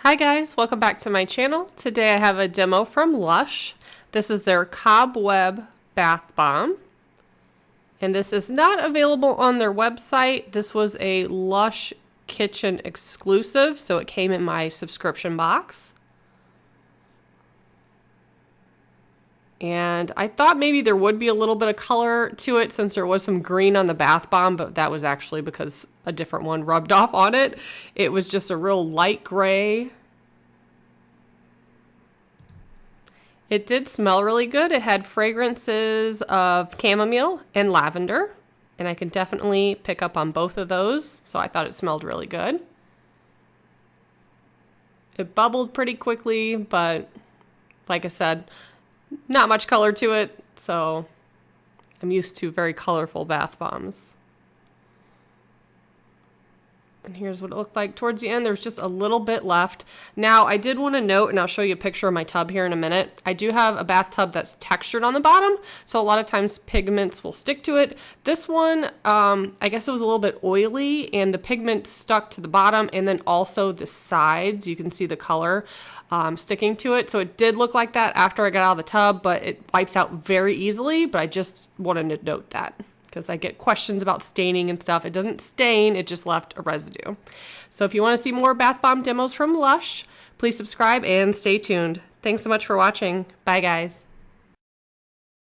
Hi guys, welcome back to my channel. Today I have a demo from Lush. This is their Cobweb bath bomb. And this is not available on their website. This was a Lush kitchen exclusive, so it came in my subscription box. And I thought maybe there would be a little bit of color to it since there was some green on the bath bomb, but that was actually because a different one rubbed off on it. It was just a real light gray. It did smell really good. It had fragrances of chamomile and lavender, and I can definitely pick up on both of those, so I thought it smelled really good. It bubbled pretty quickly, but like I said, not much color to it, so I'm used to very colorful bath bombs. And here's what it looked like towards the end. There's just a little bit left. Now, I did want to note, and I'll show you a picture of my tub here in a minute, I do have a bathtub that's textured on the bottom, so a lot of times pigments will stick to it. This one, I guess it was a little bit oily, and the pigment stuck to the bottom, and then also the sides. You can see the color sticking to it. So it did look like that after I got out of the tub, but it wipes out very easily, but I just wanted to note that, because I get questions about staining and stuff. It doesn't stain, it just left a residue. So if you want to see more bath bomb demos from Lush, please subscribe and stay tuned. Thanks so much for watching. Bye guys.